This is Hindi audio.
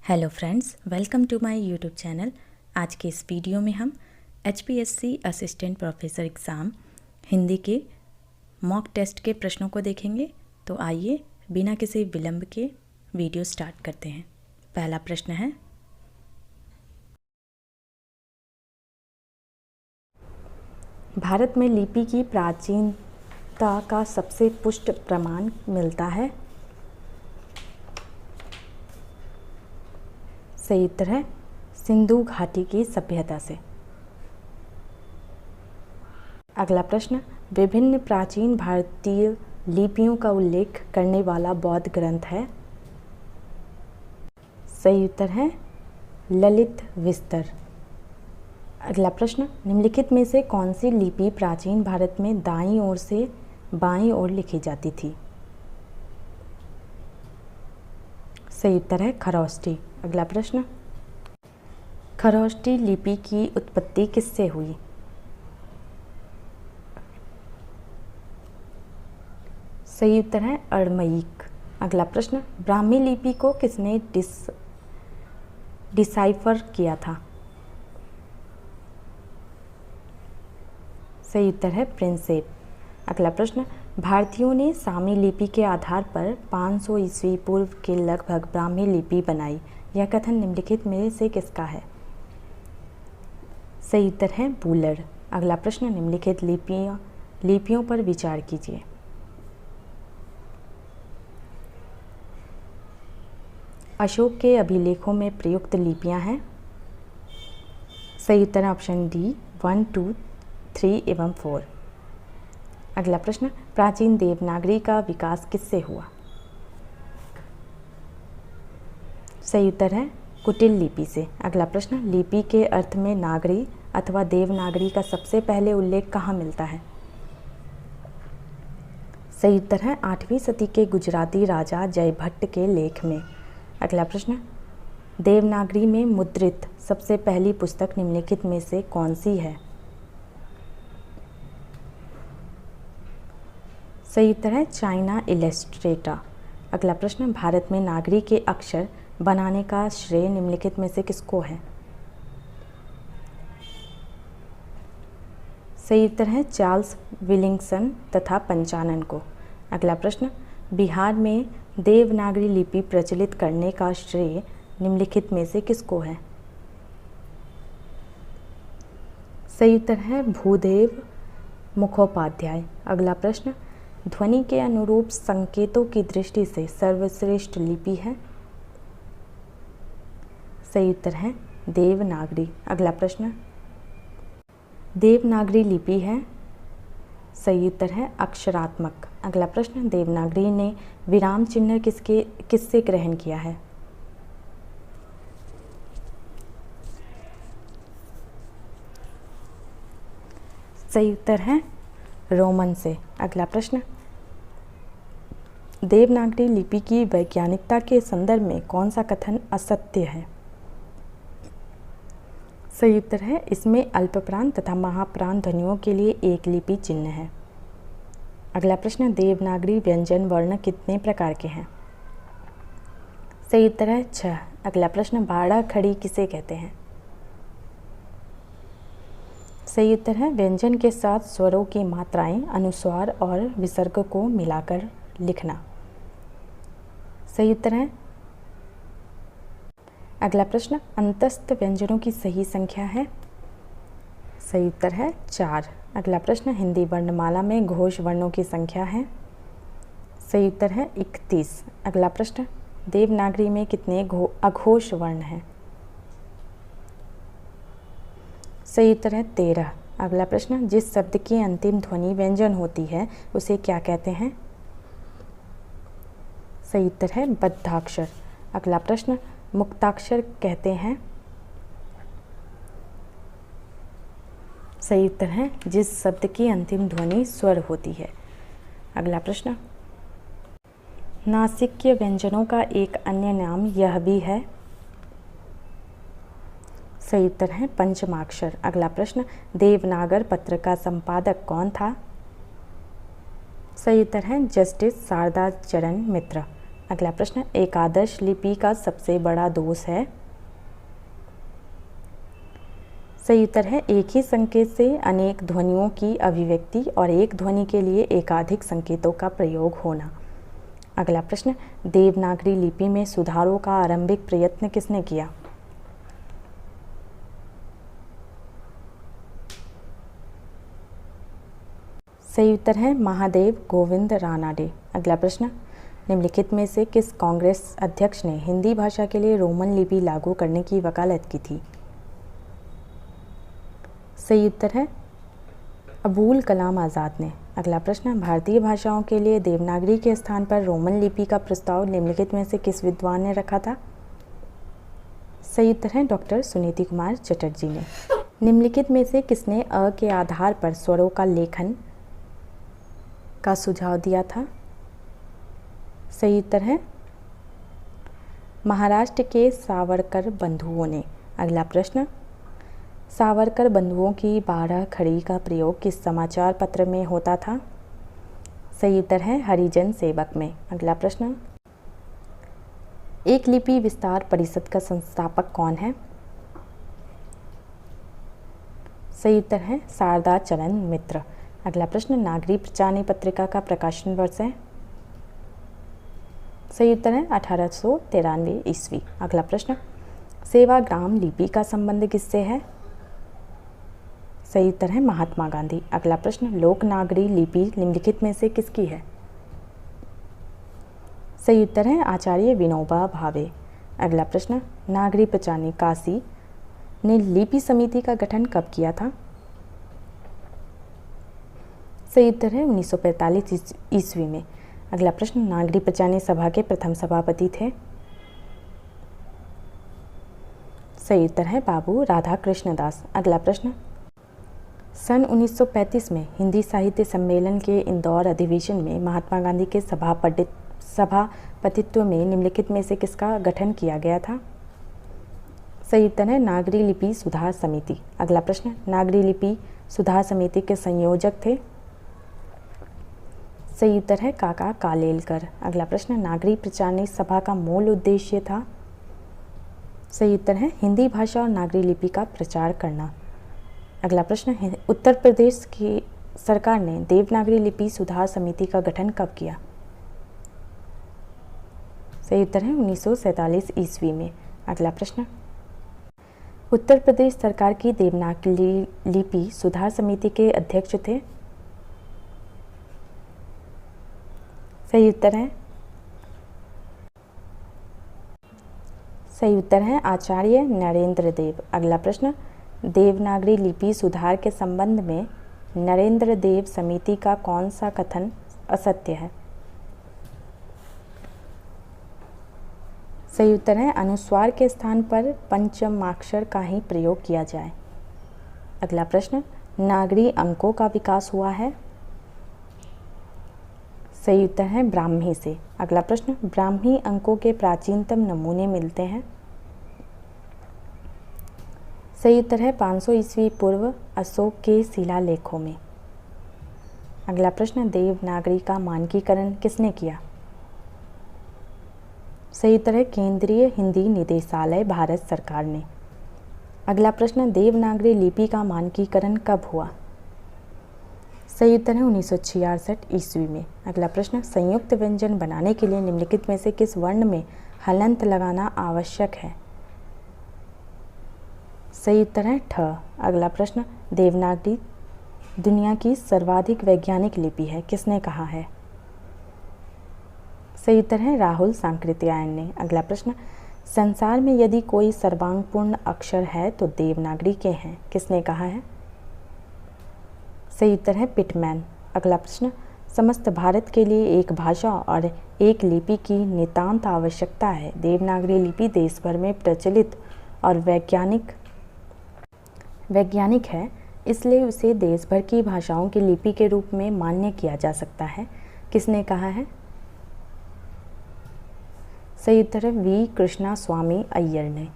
Hello friends, welcome to my YouTube channel. आज के इस वीडियो में हम HPSC assistant professor exam Hindi के मॉक टेस्ट के प्रश्नों को देखेंगे। तो आइए बिना किसी विलंब के वीडियो स्टार्ट करते हैं। पहला प्रश्न है, भारत में लिपि की प्राचीनता का सबसे पुष्ट प्रमाण मिलता है। सही उत्तर है सिंधु घाटी की सभ्यता से। अगला प्रश्न, विभिन्न प्राचीन भारतीय लिपियों का उल्लेख करने वाला बौद्ध ग्रंथ है। सही उत्तर है ललित विस्तर। अगला प्रश्न, निम्नलिखित में से कौन सी लिपि प्राचीन भारत में दाईं ओर से बाईं ओर लिखी जाती थी। सही उत्तर है खरोष्टी। अगला प्रश्न, खरोष्टी लिपि की उत्पत्ति किससे हुई। सही उत्तर है अरमैक। अगला प्रश्न, ब्राह्मी लिपि को किसने डिसाइफर किया था। सही उत्तर है प्रिंसेप। अगला प्रश्न, भारतीयों ने सामी लिपि के आधार पर 500 ईस्वी पूर्व के लगभग ब्राह्मी लिपि बनाई। यह कथन निम्नलिखित में से किसका है। सही उत्तर है बूलर। अगला प्रश्न, निम्नलिखित लिपियों पर विचार कीजिए। अशोक के अभिलेखों में प्रयुक्त लिपियां हैं। सही उत्तर है ऑप्शन डी 1, 2, 3 एवं 4। अगला प्रश्न, प्राचीन देवनागरी का विकास किससे हुआ। सही उत्तर है कुटिल लिपि से। अगला प्रश्न, लिपि के अर्थ में नागरी अथवा देवनागरी का सबसे पहले उल्लेख कहाँ मिलता है। सही उत्तर है 8वीं सदी के गुजराती राजा जयभट्ट के लेख में। अगला प्रश्न, देवनागरी में मुद्रित सबसे पहली पुस्तक निम्नलिखित में से कौन सी है। सही उत्तर है चाइना इलस्ट्रेटा। अगला प्रश्न, भारत में नागरी के अक्षर बनाने का श्रेय निम्नलिखित में से किसको है। सही उत्तर है चार्ल्स विलिंगसन तथा पंचानन को। अगला प्रश्न, बिहार में देवनागरी लिपि प्रचलित करने का श्रेय निम्नलिखित में से किसको है। सही उत्तर है भूदेव मुखोपाध्याय। अगला प्रश्न, ध्वनि के अनुरूप संकेतों की दृष्टि से सर्वश्रेष्ठ लिपि है। सही उत्तर है देवनागरी। अगला प्रश्न, देवनागरी लिपि है। सही उत्तर है अक्षरात्मक। अगला प्रश्न, देवनागरी ने विराम चिन्ह किससे ग्रहण किया है। सही उत्तर है रोमन से। अगला प्रश्न, देवनागरी लिपि की वैज्ञानिकता के संदर्भ में कौन सा कथन असत्य है। सही उत्तर है इसमें अल्पप्राण तथा महाप्राण ध्वनियों के लिए एक लिपि चिन्ह है। अगला प्रश्न, देवनागरी व्यंजन वर्ण कितने प्रकार के हैं। सही उत्तर है 6। अगला प्रश्न, बाड़ा खड़ी किसे कहते हैं। सही उत्तर है व्यंजन के साथ स्वरों की मात्राएं, अनुस्वार और विसर्ग को मिलाकर लिखना। सही उत्तर है। अगला प्रश्न, अंतस्थ व्यंजनों की सही संख्या है। सही उत्तर है 4। अगला प्रश्न, हिंदी वर्णमाला में घोष वर्णों की संख्या है। सही उत्तर है 31। अगला प्रश्न, देवनागरी में कितने अघोष वर्ण हैं। सही उत्तर है 13। अगला प्रश्न, जिस शब्द की अंतिम ध्वनि व्यंजन होती है उसे क्या कहते हैं। सही उत्तर है बद्धाक्षर। अगला प्रश्न, मुक्ताक्षर कहते हैं। सही उत्तर है जिस शब्द की अंतिम ध्वनि स्वर होती है। अगला प्रश्न, नासिक्य व्यंजनों का एक अन्य नाम यह भी है। सही उत्तर है पंचमाक्षर। अगला प्रश्न, देवनागर पत्र का संपादक कौन था। सही उत्तर है जस्टिस शारदा चरण मित्र। अगला प्रश्न, एक आदर्श लिपि का सबसे बड़ा दोष है? सही उत्तर है एक ही संकेत से अनेक ध्वनियों की अभिव्यक्ति और एक ध्वनि के लिए एकाधिक संकेतों का प्रयोग होना। अगला प्रश्न, देवनागरी लिपि में सुधारों का आरंभिक प्रयत्न किसने किया? सही उत्तर है महादेव गोविंद रानाडे। अगला प्रश्न, निम्नलिखित में से किस कांग्रेस अध्यक्ष ने हिंदी भाषा के लिए रोमन लिपि लागू करने की वकालत की थी? सही उत्तर है अबुल कलाम आज़ाद ने। अगला प्रश्न, भारतीय भाषाओं के लिए देवनागरी के स्थान पर रोमन लिपि का प्रस्ताव निम्नलिखित में से किस विद्वान ने रखा था? सही उत्तर है डॉक्टर सुनीति कुमार चटर्जी ने। निम्नलिखित में से किसने अ के आधार पर स्वरों का लेखन का सुझाव दिया था? सही उत्तर है महाराष्ट्र के सावरकर बंधुओं ने। अगला प्रश्न, सावरकर बंधुओं की 12 खड़ी का प्रयोग किस समाचार पत्र में होता था? सही उत्तर है हरिजन सेवक में। अगला प्रश्न, एक लिपि विस्तार परिषद का संस्थापक कौन है? सही उत्तर है शारदा चरण मित्र। अगला प्रश्न, नागरी प्रचारणी पत्रिका का प्रकाशन वर्ष है? सही उत्तर है 1893 ईस्वी। अगला प्रश्न, सेवाग्राम लिपि का संबंध किससे है? सही उत्तर है महात्मा गांधी। अगला प्रश्न, लोकनागरी लिपि निम्नलिखित में से किसकी है? सही उत्तर है आचार्य विनोबा भावे। अगला प्रश्न, नागरी प्रचारणी काशी ने लिपि समिति का गठन कब किया था? सही उत्तर है 1945 ईस्वी में। अगला प्रश्न, नागरी प्रचारणी सभा के प्रथम सभापति थे? सही उत्तर है बाबू राधाकृष्ण दास। अगला प्रश्न, सन 1935 में हिंदी साहित्य सम्मेलन के इंदौर अधिवेशन में महात्मा गांधी के सभापतित्व में निम्नलिखित में से किसका गठन किया गया था? सही उत्तर है नागरी लिपि सुधार समिति। अगला प्रश्न, नागरी लिपि सुधार समिति के संयोजक थे? सही उत्तर है काका कालेलकर। अगला प्रश्न, नागरी प्रचारणी सभा का मूल उद्देश्य था? सही उत्तर है हिंदी भाषा और नागरी लिपि का प्रचार करना। अगला प्रश्न, उत्तर प्रदेश की सरकार ने देवनागरी लिपि सुधार समिति का गठन कब किया? सही उत्तर है 1947 ईस्वी में। अगला प्रश्न, उत्तर प्रदेश सरकार की देवनागरी लिपि सुधार समिति के अध्यक्ष थे? सही उत्तर है आचार्य नरेंद्र देव। अगला प्रश्न, देवनागरी लिपि सुधार के संबंध में नरेंद्र देव समिति का कौन सा कथन असत्य है? सही उत्तर है अनुस्वार के स्थान पर पंचमाक्षर का ही प्रयोग किया जाए। अगला प्रश्न, नागरी अंकों का विकास हुआ है? सही उत्तर है ब्राह्मी से। अगला प्रश्न, ब्राह्मी अंकों के प्राचीनतम नमूने मिलते हैं? सही उत्तर है 500 ईस्वी पूर्व अशोक के शिलालेखों में। अगला प्रश्न, देवनागरी का मानकीकरण किसने किया? सही उत्तर है केंद्रीय हिंदी निदेशालय भारत सरकार ने। अगला प्रश्न, देवनागरी लिपि का मानकीकरण कब हुआ? सही उत्तर है 1966 ईस्वी में। अगला प्रश्न, संयुक्त व्यंजन बनाने के लिए निम्नलिखित में से किस वर्ण में हलंत लगाना आवश्यक है? सही उत्तर है ठ। अगला प्रश्न, देवनागरी दुनिया की सर्वाधिक वैज्ञानिक लिपि है, किसने कहा है? सही उत्तर है राहुल सांकृत्यायन ने। अगला प्रश्न, संसार में यदि कोई सर्वांगपूर्ण अक्षर है तो देवनागरी के हैं, किसने कहा है? सही उत्तर है पिटमैन। अगला प्रश्न, समस्त भारत के लिए एक भाषा और एक लिपि की नितांत आवश्यकता है। देवनागरी लिपि देश भर में प्रचलित और वैज्ञानिक है, इसलिए उसे देश भर की भाषाओं की लिपि के रूप में मान्य किया जा सकता है, किसने कहा है? सही उत्तर है वी कृष्णा स्वामी अय्यर ने।